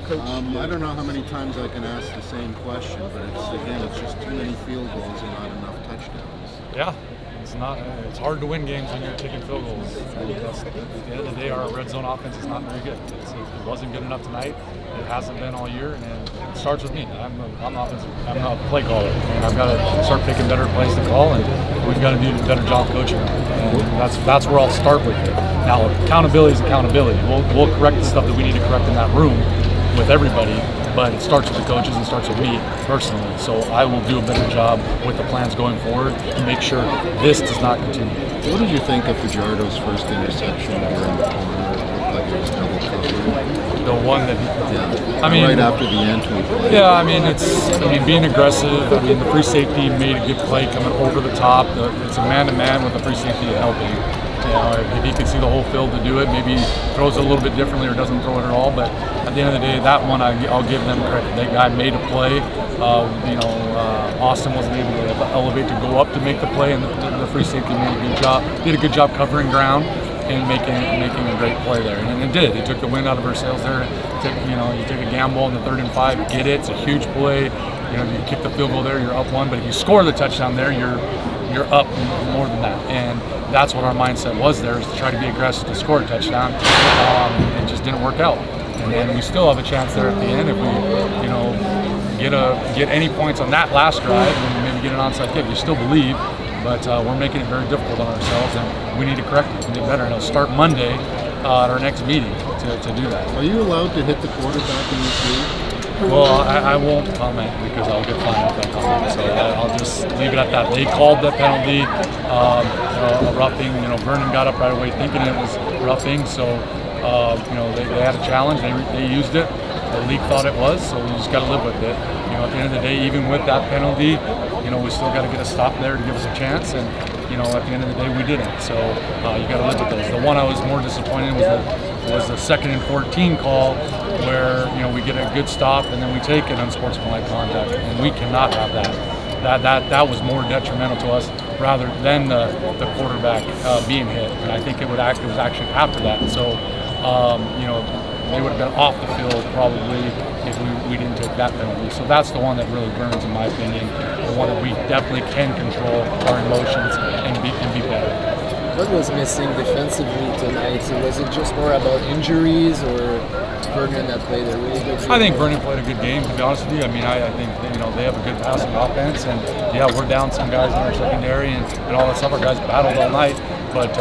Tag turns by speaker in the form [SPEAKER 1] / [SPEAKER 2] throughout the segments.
[SPEAKER 1] Coach?
[SPEAKER 2] I don't know how many times I can ask the same question, but it's just too many field goals and not enough touchdowns.
[SPEAKER 3] Yeah, it's hard to win games when you're taking field goals. At the end of the day, our red zone offense is not very good. It wasn't good enough tonight. It hasn't been all year, and it starts with me. I'm a play caller, and I've got to start picking better plays to call, and we've got to do a better job coaching. And that's where I'll start with it. Now, accountability is accountability. We'll correct the stuff that we need to correct in that room with everybody, but it starts with the coaches and starts with me personally. So I will do a better job with the plans going forward to make sure this does not continue.
[SPEAKER 2] What did you think of Fajardo's first interception there in the corner? It looked like it was double covered.
[SPEAKER 3] The one that,
[SPEAKER 2] right after the Antony play.
[SPEAKER 3] Yeah, being aggressive. The free safety made a good play coming over the top. It's a man-to-man with the free safety helping. If he can see the whole field to do it, maybe he throws it a little bit differently or doesn't throw it at all. But at the end of the day, that one I'll give them credit. That guy made a play. Austin wasn't able to elevate to go up to make the play, and the free safety did a good job covering ground and making a great play there. And it did. It took the wind out of our sails there. You take a gamble in the 3rd and 5, get it. It's a huge play. You kick the field goal there, you're up 1. But if you score the touchdown there, you're up more than that. And that's what our mindset was there, is to try to be aggressive to score a touchdown. It just didn't work out. And then we still have a chance there at the end if we, get any points on that last drive and maybe get an onside kick. You still believe, but we're making it very difficult on ourselves, and we need to correct it and get better. And it'll start Monday at our next meeting to do that.
[SPEAKER 2] Are you allowed to hit the quarterback in this league?
[SPEAKER 3] Well, I won't comment because I'll get fined if I comment. So I'll just leave it at that. They called the penalty a roughing. Vernon got up right away thinking it was roughing. So they had a challenge. They used it. The league thought it was. So we just got to live with it. At the end of the day, even with that penalty, we still got to get a stop there to give us a chance. And at the end of the day, we didn't. So you got to live with those. The one I was more disappointed in was the 2nd and 14 call, where we get a good stop and then we take an unsportsmanlike contact, and we cannot have that. That was more detrimental to us rather than the quarterback being hit. And I think it was actually after that. So they would have been off the field probably if we didn't take that penalty. So that's the one that really burns, in my opinion. The one that we definitely can control our emotions and be better.
[SPEAKER 1] What was missing defensively tonight? So was it just more about injuries, or Vernon that played a really good game?
[SPEAKER 3] I think Vernon played a good game, to be honest with you. I think they have a good passing offense, and we're down some guys in our secondary and all that stuff. Our guys battled all night, but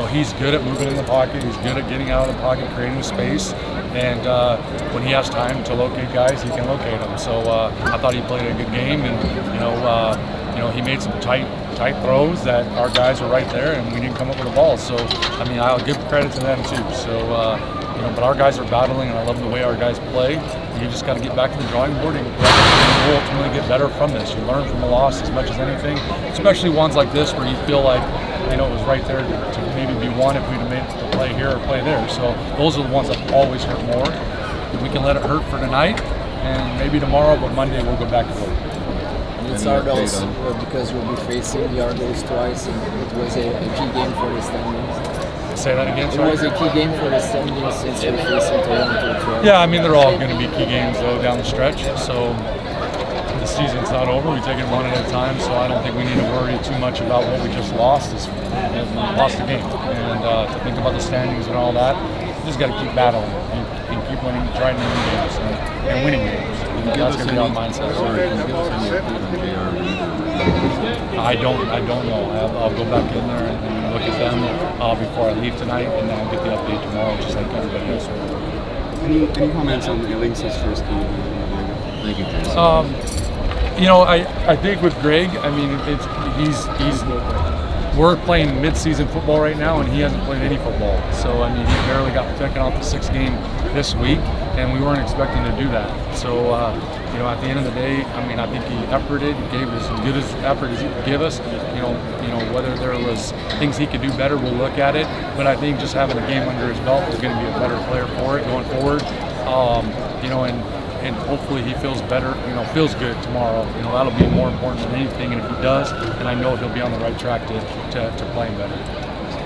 [SPEAKER 3] he's good at moving in the pocket. He's good at getting out of the pocket, creating space, and when he has time to locate guys, he can locate them. So I thought he played a good game, and he made some tight throws that our guys were right there, and we didn't come up with the ball. So I'll give credit to them too. So but our guys are battling, and I love the way our guys play. You just got to get back to the drawing board and we'll ultimately get better from this. You learn from a loss as much as anything, especially ones like this where you feel like it was right there to maybe be won if we'd have made the play here or play there. So those are the ones that always hurt more. We can let it hurt for tonight, and maybe tomorrow, but Monday we'll go back to work.
[SPEAKER 1] It's hard also because we'll be facing the Argos twice, and it was a key game for the standings.
[SPEAKER 3] Say that again,
[SPEAKER 1] sorry? It was a key game for the standings since we're facing Toronto twice.
[SPEAKER 3] Yeah, they're all going to be key games though down the stretch. So the season's not over. We take it one at a time. So I don't think we need to worry too much about what we just lost. We lost the game, and to think about the standings and all that, you just got to keep battling and keep winning, trying to win games and winning games. That's going to be our mindset. I don't know. I'll go back in there and look at them before I leave tonight, and then I'll get the update tomorrow, just like everybody else will.
[SPEAKER 4] Any comments on Lynx's first game?
[SPEAKER 2] Thank you, Jason.
[SPEAKER 3] I think with Greg, we're playing mid-season football right now, and he hasn't played any football. So he barely got taken off the 6th game this week, and we weren't expecting to do that. So at the end of the day, I think he efforted, he gave as good as effort as he could give us. Whether there was things he could do better, we'll look at it. But I think just having a game under his belt is going to be a better player for it going forward. And hopefully he feels better, feels good tomorrow. That'll be more important than anything. And if he does, then I know he'll be on the right track to playing better.